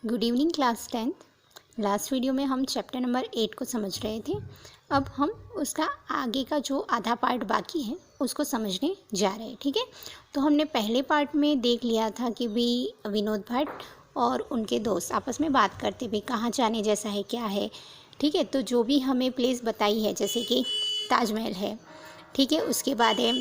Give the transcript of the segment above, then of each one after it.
Good evening class 10th। Last video में हम chapter number 8 को समझ रहे थे। अब हम उसका आगे का जो आधा पार्ट बाकी है उसको समझने जा रहे हैं। ठीक है, तो हमने पहले पार्ट में देख लिया था कि भी विनोद भट्ट और उनके दोस्त आपस में बात करते भी कहाँ जाने जैसा है क्या है। ठीक है, तो जो भी हमें प्लेस बताई है जैसे कि ताजमहल है, ठीक है, उसके बाद है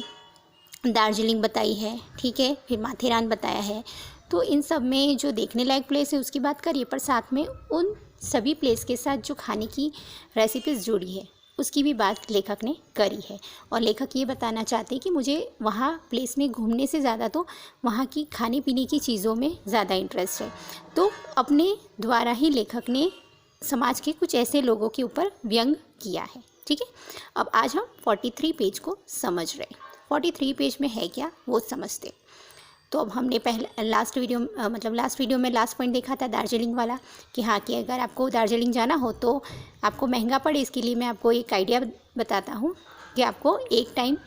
दार्जिलिंग बताई है, ठीक है, फिर माथेरान बताया है। तो इन सब में जो देखने लायक प्लेस है उसकी बात करिए, पर साथ में उन सभी प्लेस के साथ जो खाने की रेसिपीज़ जुड़ी है उसकी भी बात लेखक ने करी है। और लेखक ये बताना चाहते हैं कि मुझे वहाँ प्लेस में घूमने से ज़्यादा तो वहाँ की खाने पीने की चीज़ों में ज़्यादा इंटरेस्ट है। तो अपने द्वारा ही लेखक ने समाज के कुछ ऐसे लोगों के ऊपर व्यंग किया है। ठीक है, अब आज हम 43 पेज को समझ रहे हैं। 43 पेज में है क्या वो समझते। तो अब हमने लास्ट वीडियो में लास्ट पॉइंट देखा था दार्जिलिंग वाला कि हाँ, कि अगर आपको दार्जिलिंग जाना हो तो आपको महंगा पड़े, इसके लिए मैं आपको एक आइडिया बताता हूँ कि आपको एक टाइम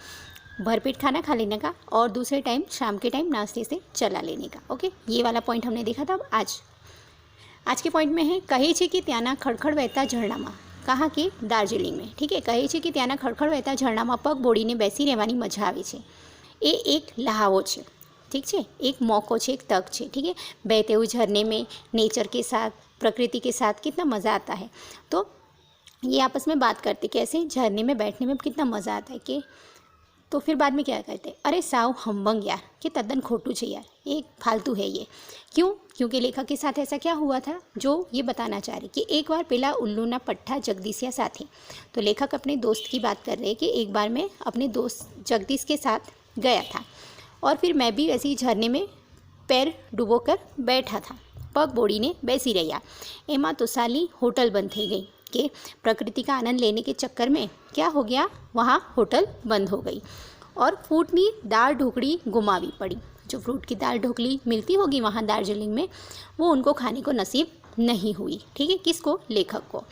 भरपेट खाना खा लेने का और दूसरे टाइम शाम के टाइम नाश्ते से चला लेने का। ओके, ये वाला पॉइंट हमने देखा था। अब आज के पॉइंट में है કહે છે કે ત્યાંના ખડખડ વહેતા ઝરણામાં, कहा कि दार्जिलिंग में, ठीक है, કહે છે કે ત્યાંના ખડખડ વહેતા ઝરણામાં પગ બોળીને બેસી રહેવાની મજા આવે છે। એ એક લહાવો છે, ठीक है, एक मौको है, एक तक है। ठीक है, बहते हुए झरने में नेचर के साथ, प्रकृति के साथ कितना मज़ा आता है। तो ये आपस में बात करते कैसे झरने में बैठने में कितना मज़ा आता है कि तो फिर बाद में क्या कहते हैं, अरे साव हम्बंग यार, कि तद्दन खोटू है यार, एक फालतू है ये। क्यों? क्योंकि लेखक के साथ ऐसा क्या हुआ था जो ये बताना चाह रहे कि एक बार पेला उल्लू ना पट्ठा जगदीशिया साथी। तो लेखक अपने दोस्त की बात कर रहे हैं कि एक बार मैं अपने दोस्त जगदीश के साथ गया था और फिर मैं भी वैसे ही झरने में पैर डुबोकर बैठा था, पग बोड़ीने बेसी रहा। एमा तो साली होटल बंद थी गई कि प्रकृति का आनंद लेने के चक्कर में क्या हो गया, वहाँ होटल बंद हो गई और फ्रूटनी दाल ढोकड़ी गुमावी पड़ी। जो फ्रूट की दाल ढोकली मिलती होगी वहाँ दार्जिलिंग में, वो उनको खाने को नसीब नहीं हुई। ठीक है, किसको? लेखक को।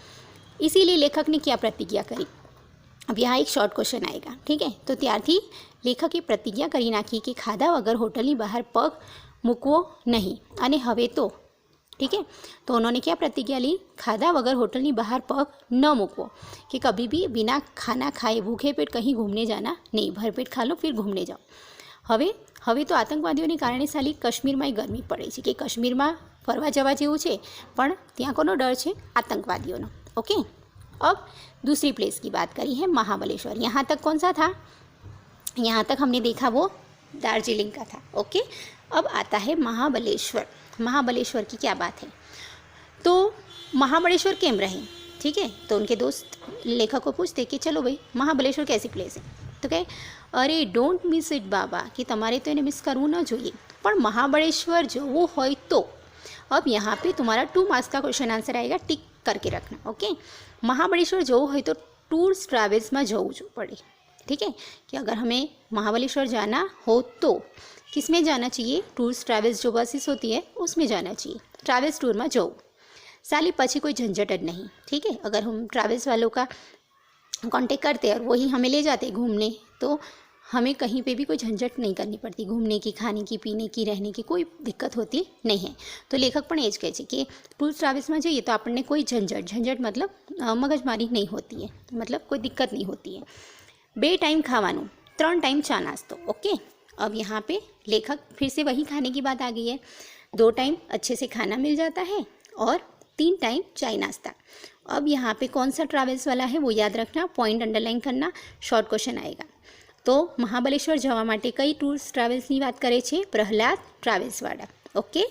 इसीलिए लेखक ने क्या प्रतिज्ञा करी। अब यहाँ एक शॉर्ट क्वेश्चन आएगा, ठीक है। तो ત્યારથી લેખકે પ્રતિજ્ઞા કરી નાખી કે ખાધા વગર હોટલની બહાર પગ મૂકવો નહીં અને હવે તો, ठीक है, तो उन्होंने क्या प्रतिज्ञा ली, खाधा वगैर होटल ની બહાર પગ न મૂકવો, कि कभी भी बिना खाना खाए भूखे पेट कहीं घूमने जाना नहीं, भरपेट खा लो फिर घूमने जाओ। હવે તો આતંકવાદીઓને કારણે સાલી કાશ્મીરમાં ગરમી પડે છે કે કાશ્મીરમાં ફરવા જવા જેવું છે, પણ ત્યાં કોનો ડર છે? આતંકવાદીઓનો। ओके, अब दूसरी प्लेस की बात करी है महाबलेश्वर। यहाँ तक कौन सा था? यहाँ तक हमने देखा वो दार्जिलिंग का था। ओके, अब आता है महाबलेश्वर। महाबलेश्वर की क्या बात है? तो महाबलेश्वर केम रहे, ठीक है, तो उनके दोस्त लेखक को पूछते कि चलो भाई महाबलेश्वर कैसी प्लेस है। तो कहे अरे डोंट मिस इट बाबा, कि तमारे तो इन्हें मिस करવું न જોઈએ, પણ महाबलेश्वर जવું હોય तो। अब यहाँ पे तुम्हारा 2 मार्क्स का क्वेश्चन आंसर आएगा, टिक करके रखना। ओके, महाबलेश्वर जવું હોય तो टूर्स ट्रैवल्स में जવું पड़े। ठीक है, कि अगर हमें महाबलेश्वर जाना हो तो किस में जाना चाहिए? टूर्स ट्रैवल्स जो बसेस होती है उसमें जाना चाहिए, ट्रैवल्स टूर में जाओ साली, पची कोई झंझट नहीं। ठीक है, अगर हम ट्रैवल्स वालों का कांटेक्ट करते और वही हमें ले जाते घूमने तो हमें कहीं पे भी कोई झंझट नहीं करनी पड़ती, घूमने की, खाने की, पीने की, रहने की कोई दिक्कत होती नहीं है। तो लेखक पण एज कहे छे कि टूर्स ट्रैवल्स में जाइए तो आपने कोई झंझट मतलब मगजमारी नहीं होती है, मतलब कोई दिक्कत नहीं होती है। 2 टाइम खावानू, 3 टाइम चा नास्तो। ओके, अब यहाँ पे लेखक फिर से वही खाने की बात आ गई है। 2 टाइम अच्छे से खाना मिल जाता है और 3 टाइम चाय नाश्ता। अब यहाँ पे कौन सा ट्रैवल्स वाला है वो याद रखना, पॉइंट अंडरलाइन करना, शॉर्ट क्वेश्चन आएगा। तो महाबलेश्वर जवा माटे कई टूर्स ट्रैवल्सनी बात करे छे? प्रहलाद ट्रैवल्सवाળા। ओके,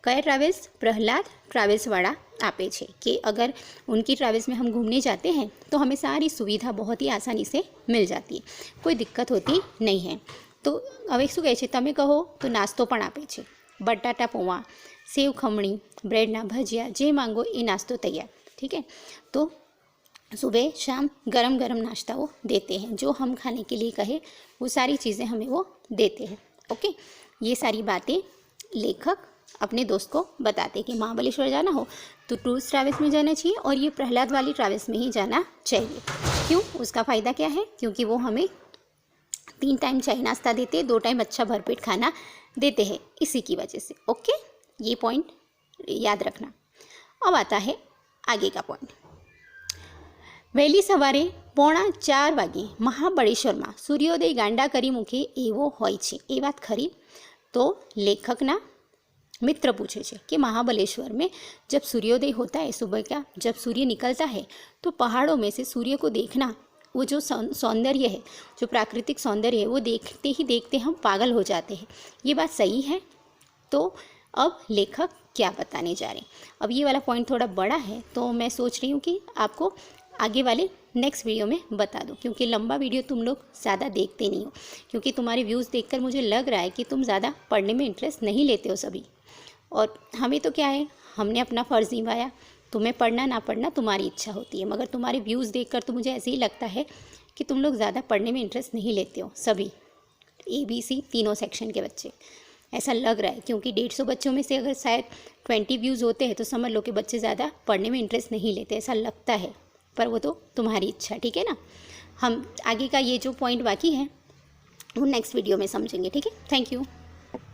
कया ट्रैवल्स? प्रहलाद ट्रैवल्सवाળા आपे छे कि अगर उनकी ट्रैवल्स में हम घूमने जाते हैं तो हमें सारी सुविधा बहुत ही आसानी से मिल जाती है, कोई दिक्कत होती नहीं है। तो હવે શું કહે છે, તમે કહો તો નાસ્તો પણ આપે છે, બટાટા પૌવા, સેવ ખમણી, બ્રેડના ભજીયા, જે માંગો એ નાસ્તો તૈયાર। ठीक है, तो सुबह शाम गरम गरम नाश्ता वो देते हैं, जो हम खाने के लिए कहे वो सारी चीज़ें हमें वो देते हैं। ओके, ये सारी बातें लेखक अपने दोस्त को बताते कि महाबलेश्वर जाना हो तो टूर्स ट्रैवल्स में जाना चाहिए और ये प्रहलाद वाली ट्रैवल्स में ही जाना चाहिए। क्यों? उसका फ़ायदा क्या है? क्योंकि वो हमें 3 टाइम चाय नाश्ता देते, 2 टाइम अच्छा भरपेट खाना देते हैं, इसी की वजह से। ओके, ये पॉइंट याद रखना। अब आता है आगे का पॉइंट। વહેલી સવારે 3:45 વાગે મહાબળેશ્વરમાં સૂર્યોદય ગાંડા કરી મૂકે એવો હોય છે, એ વાત ખરી? तो लेखक ना मित्र पूछे छे कि महाबलेश्वर में जब सूर्योदय होता है, सुबह का जब सूर्य निकलता है, तो पहाड़ों में से सूर्य को देखना, वो जो सौंदर्य है, जो प्राकृतिक सौंदर्य है, वो देखते ही देखते हम पागल हो जाते हैं। ये बात सही है? तो अब लेखक क्या बताने जा रहे हैं। अब ये वाला पॉइंट थोड़ा बड़ा है, तो मैं सोच रही हूँ कि आपको आगे वाले नेक्स्ट वीडियो में बता दूँ, क्योंकि लंबा वीडियो तुम लोग ज़्यादा देखते नहीं हो, क्योंकि तुम्हारे व्यूज़ देखकर मुझे लग रहा है कि तुम ज़्यादा पढ़ने में इंटरेस्ट नहीं लेते हो सभी। और हमें तो क्या है, हमने अपना फ़र्ज़ निभाया, तुम्हें पढ़ना ना पढ़ना तुम्हारी इच्छा होती है, मगर तुम्हारे व्यूज़ देखकर तो मुझे ऐसे ही लगता है कि तुम लोग ज़्यादा पढ़ने में इंटरेस्ट नहीं लेते हो सभी, ABC तीनों सेक्शन के बच्चे, ऐसा लग रहा है। क्योंकि 150 बच्चों में से अगर शायद 20 व्यूज़ होते हैं, तो समझ लो कि बच्चे ज़्यादा पढ़ने में इंटरेस्ट नहीं लेते, ऐसा लगता है, पर वो तो तुम्हारी इच्छा, ठीक है ना। हम आगे का ये जो पॉइंट बाकी है वो नेक्स्ट वीडियो में समझेंगे, ठीक है। Thank you.